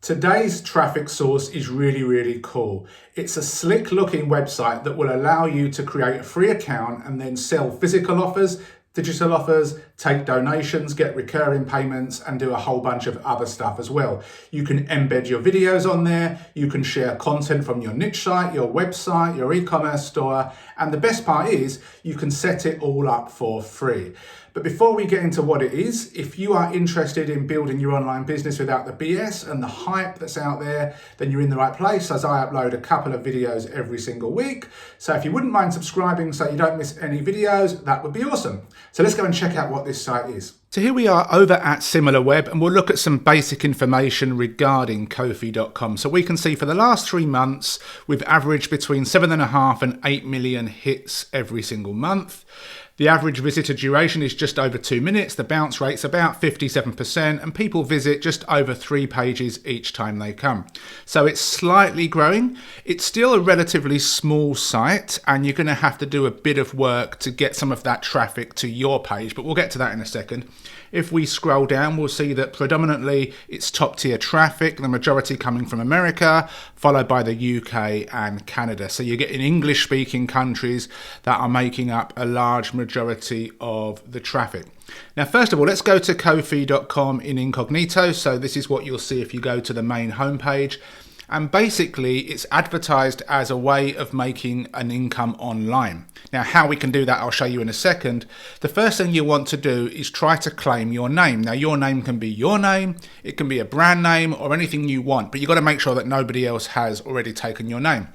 Today's traffic source is really cool. It's a slick looking website that will allow you to create a free account and then sell physical offers, digital offers, take donations, get recurring payments, and do a whole bunch of other stuff as well. You can embed your videos on there, you can share content from your niche site, your website, your e-commerce store, and the best part is you can set it all up for free. But before we get into what it is, if you are interested in building your online business without the BS and the hype that's out there, then you're in the right place, as I upload a couple of videos every single week. So if you wouldn't mind subscribing so you don't miss any videos, that would be awesome. So let's go and check out what this site is. So here we are over at SimilarWeb, and we'll look at some basic information regarding KOFI.com. So we can see for the last 3 months, we've averaged between 7.5 and 8 million hits every single month. The average visitor duration is just over 2 minutes. The bounce rate's about 57%, and people visit just over 3 pages each time they come. So it's slightly growing. It's still a relatively small site, and you're going to have to do a bit of work to get some of that traffic to your page, but we'll get to that in a second. If we scroll down, we'll see that predominantly it's top tier traffic, the majority coming from America, followed by the UK and Canada. So you're getting English speaking countries that are making up a large majority of the traffic. Now, first of all, let's go to KOFI.com in incognito. So this is what you'll see if you go to the main homepage. And basically, it's advertised as a way of making an income online. Now, how we can do that, I'll show you in a second. The first thing you want to do is try to claim your name. Now, your name can be your name, it can be a brand name, or anything you want, but you've got to make sure that nobody else has already taken your name.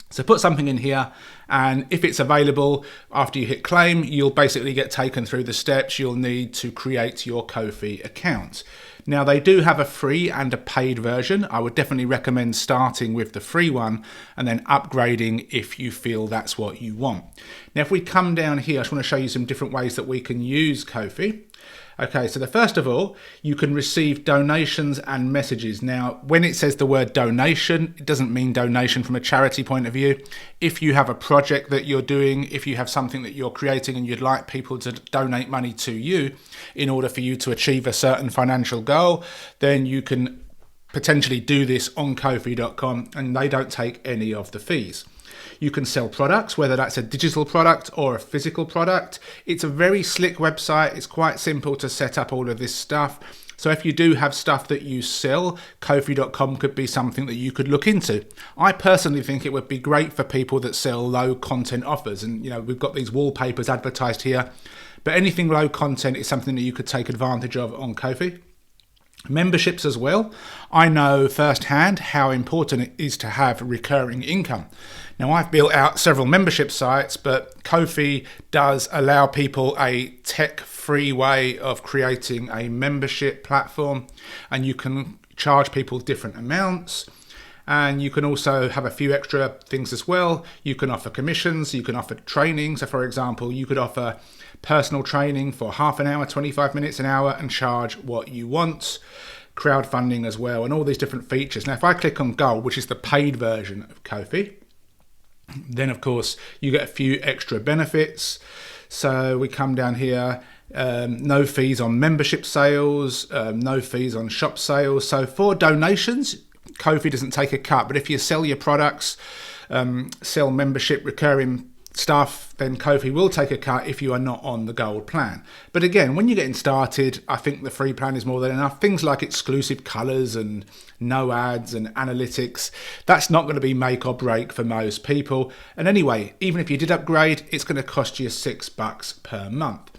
So put something in here, and if it's available, after you hit claim, you'll basically get taken through the steps you'll need to create your KOFI account. Now, they do have a free and a paid version. I would definitely recommend starting with the free one and then upgrading if you feel that's what you want. Now, if we come down here, I just want to show you some different ways that we can use KOFI. Okay, so the first of all, you can receive donations and messages. Now, when it says the word donation, it doesn't mean donation from a charity point of view. If you have a project that you're doing, if you have something that you're creating and you'd like people to donate money to you in order for you to achieve a certain financial goal, then you can potentially do this on KOFI.com, and they don't take any of the fees. You can sell products, whether that's a digital product or a physical product. It's a very slick website. It's quite simple to set up all of this stuff. So if you do have stuff that you sell, KOFI.com could be something that you could look into. I personally think it would be great for people that sell low content offers. And, you know, we've got these wallpapers advertised here, but anything low content is something that you could take advantage of on KOFI. Memberships as well. I know firsthand how important it is to have recurring income. Now, I've built out several membership sites, but KOFI does allow people a tech-free way of creating a membership platform, and you can charge people different amounts. And you can also have a few extra things as well. You can offer commissions, you can offer training. So for example, you could offer personal training for half an hour, 25 minutes, an hour, and charge what you want. Crowdfunding as well, and all these different features. Now, if I click on Gold, which is the paid version of KOFI, then of course you get a few extra benefits. So we come down here, no fees on membership sales, no fees on shop sales. So for donations, KOFI doesn't take a cut, but if you sell your products, sell membership, recurring stuff, then KOFI will take a cut if you are not on the gold plan. But again, when you're getting started, I think the free plan is more than enough. Things like exclusive colors and no ads and analytics, that's not going to be make or break for most people. And anyway, even if you did upgrade, it's going to cost you $6 per month.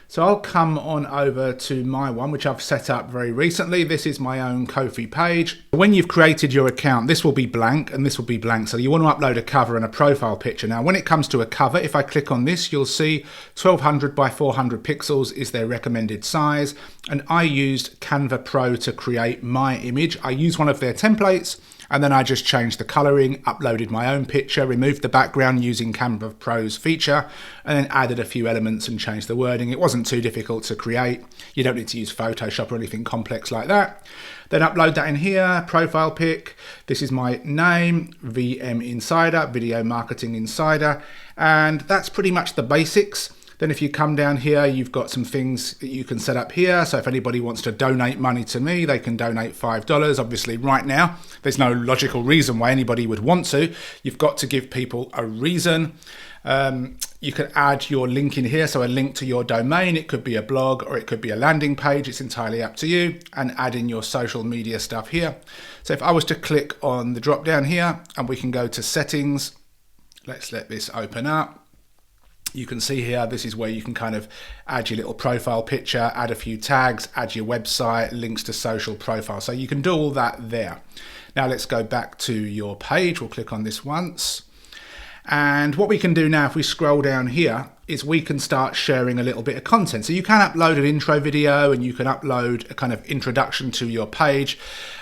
So I'll come on over to my one, which I've set up very recently. This is my own KOFI page. When you've created your account, this will be blank and this will be blank. So you want to upload a cover and a profile picture. Now, when it comes to a cover, if I click on this, you'll see 1200 by 400 pixels is their recommended size. And I used Canva Pro to create my image. I used one of their templates, and then I just changed the coloring, uploaded my own picture, removed the background using Canva Pro's feature, and then added a few elements and changed the wording. It wasn't too difficult to create. You don't need to use Photoshop or anything complex like that. Then upload that in here, profile pic. This is my name, VM Insider, Video Marketing Insider, and that's pretty much the basics. Then if you come down here, you've got some things that you can set up here. So if anybody wants to donate money to me, they can donate $5. Obviously right now, there's no logical reason why anybody would want to. You've got to give people a reason. You can add your link in here, so a link to your domain. It could be a blog or it could be a landing page. It's entirely up to you, and add in your social media stuff here. So if I was to click on the drop down here, and we can go to settings, let's let this open up. You can see here, this is where you can kind of add your little profile picture, add a few tags, add your website, links to social profile. So you can do all that there. Now let's go back to your page. We'll click on this once. And what we can do now, if we scroll down here, is we can start sharing a little bit of content. So you can upload an intro video, and you can upload a kind of introduction to your page.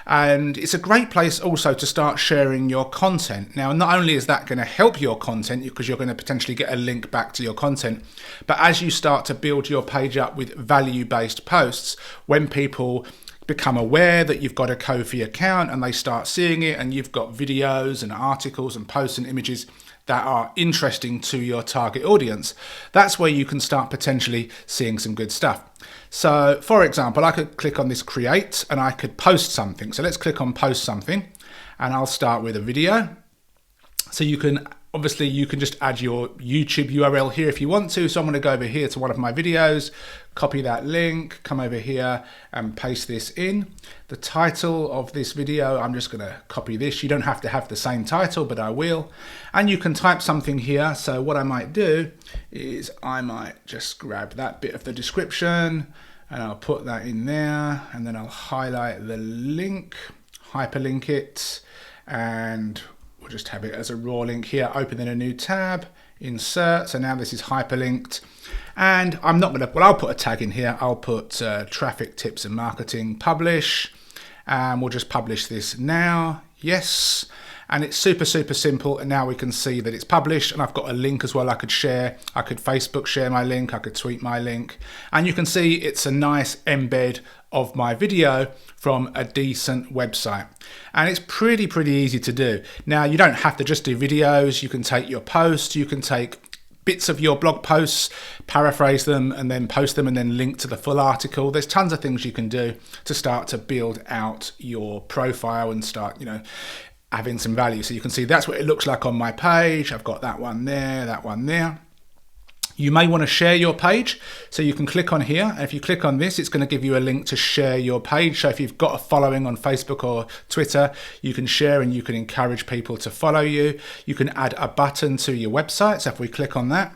And it's a great place also to start sharing your content. Now, not only is that going to help your content, because you're going to potentially get a link back to your content, but as you start to build your page up with value-based posts, when people become aware that you've got a KOFI account and they start seeing it, and you've got videos and articles and posts and images that are interesting to your target audience, that's where you can start potentially seeing some good stuff. So for example, I could click on this create and I could post something. So let's click on post something, and I'll start with a video. So you can obviously, you can just add your YouTube URL here if you want to. So I'm going to go over here to one of my videos, copy that link, come over here and paste this in. The title of this video, I'm just going to copy this. You don't have to have the same title, but I will. And you can type something here. So what I might do is I might just grab that bit of the description and I'll put that in there, and then I'll highlight the link, hyperlink it, and we'll just have it as a raw link here. Open in a new tab, insert. So now this is hyperlinked, and I'm not going to, well, I'll put a tag in here. I'll put traffic tips and marketing, publish, and we'll just publish this now. Yes. And it's super, super simple. And now we can see that it's published, and I've got a link as well I could share. I could Facebook share my link. I could tweet my link. And you can see it's a nice embed of my video from a decent website. And it's pretty easy to do. Now, you don't have to just do videos. You can take your posts. You can take bits of your blog posts, paraphrase them, and then post them, and then link to the full article. There's tons of things you can do to start to build out your profile and start, having some value. So you can see that's what it looks like on my page. I've got that one there, that one there. You may want to share your page, so you can click on here, and if you click on this, it's going to give you a link to share your page. So if you've got a following on Facebook or Twitter, you can share and you can encourage people to follow you. You can add a button to your website. So if we click on that,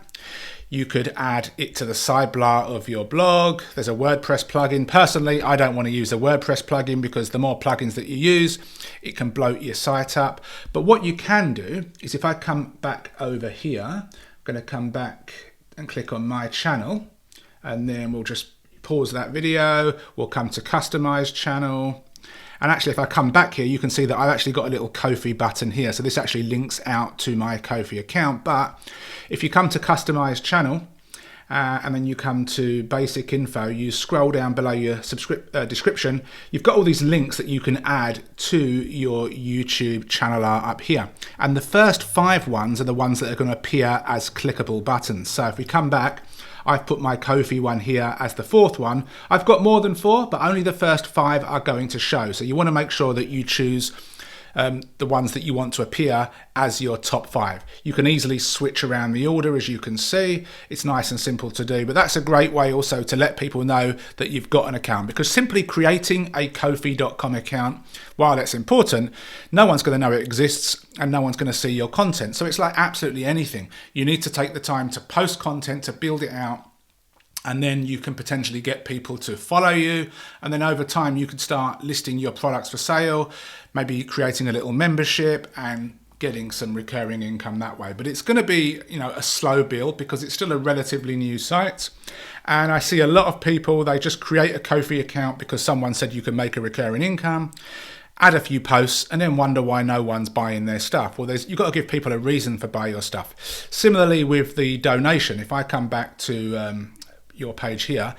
you could add it to the sidebar of your blog. There's a WordPress plugin. Personally, I don't want to use a WordPress plugin because the more plugins that you use, it can bloat your site up. But what you can do is, if I come back over here, I'm going to come back and click on my channel, and then we'll just pause that video. We'll come to customize channel. And actually, if I come back here, you can see that I've actually got a little KOFI button here. So this actually links out to my KOFI account. But if you come to customize channel, and then you come to basic info, you scroll down below your description, you've got all these links that you can add to your YouTube channel are up here. And the first 5 ones are the ones that are going to appear as clickable buttons. So if we come back, I've put my KOFI one here as the 4th one. I've got more than 4, but only the first 5 are going to show. So you want to make sure that you choose the ones that you want to appear as your top 5. You can easily switch around the order, as you can see. It's nice and simple to do, but that's a great way also to let people know that you've got an account, because simply creating a kofi.com account, while it's important, no one's going to know it exists and no one's going to see your content. So it's like absolutely anything. You need to take the time to post content, to build it out, and then you can potentially get people to follow you. And then over time, you can start listing your products for sale, maybe creating a little membership and getting some recurring income that way. But it's going to be, a slow build because it's still a relatively new site. And I see a lot of people, they just create a KOFI account because someone said you can make a recurring income, add a few posts, and then wonder why no one's buying their stuff. Well, you've got to give people a reason for buying your stuff. Similarly with the donation, if I come back to your page here,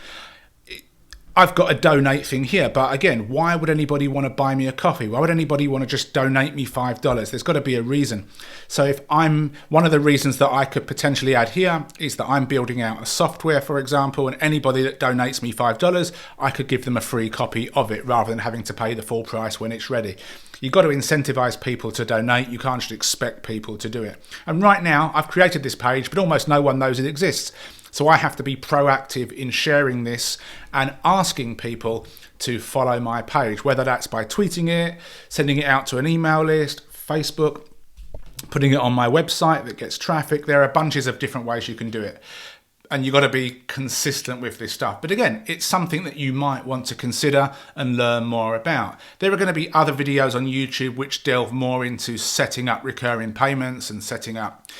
I've got a donate thing here, but again, why would anybody want to buy me a coffee? Why would anybody want to just donate me $5? There's got to be a reason. So if one of the reasons that I could potentially add here is that I'm building out a software, for example, and anybody that donates me $5, I could give them a free copy of it rather than having to pay the full price when it's ready. You've got to incentivize people to donate. You can't just expect people to do it. And right now, I've created this page, but almost no one knows it exists. So I have to be proactive in sharing this and asking people to follow my page, whether that's by tweeting it, sending it out to an email list, Facebook, putting it on my website that gets traffic. There are bunches of different ways you can do it. And you've got to be consistent with this stuff. But again, it's something that you might want to consider and learn more about. There are going to be other videos on YouTube which delve more into setting up recurring payments and setting up,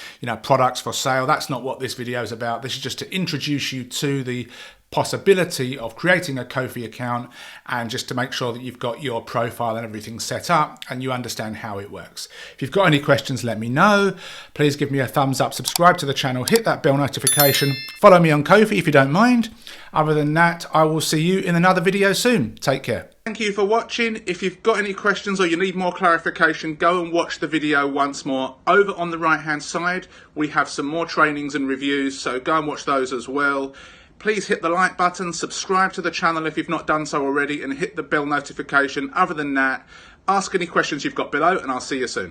products for sale. That's not what this video is about. This is just to introduce you to the possibility of creating a KOFI account and just to make sure that you've got your profile and everything set up and you understand how it works. If you've got any questions, let me know. Please give me a thumbs up, subscribe to the channel, hit that bell notification, follow me on KOFI if you don't mind. Other than that, I will see you in another video soon. Take care. Thank you for watching. If you've got any questions or you need more clarification, go and watch the video once more. Over on the right hand side, we have some more trainings and reviews, so go and watch those as well. Please hit the like button, subscribe to the channel if you've not done so already, and hit the bell notification. Other than that, ask any questions you've got below, and I'll see you soon.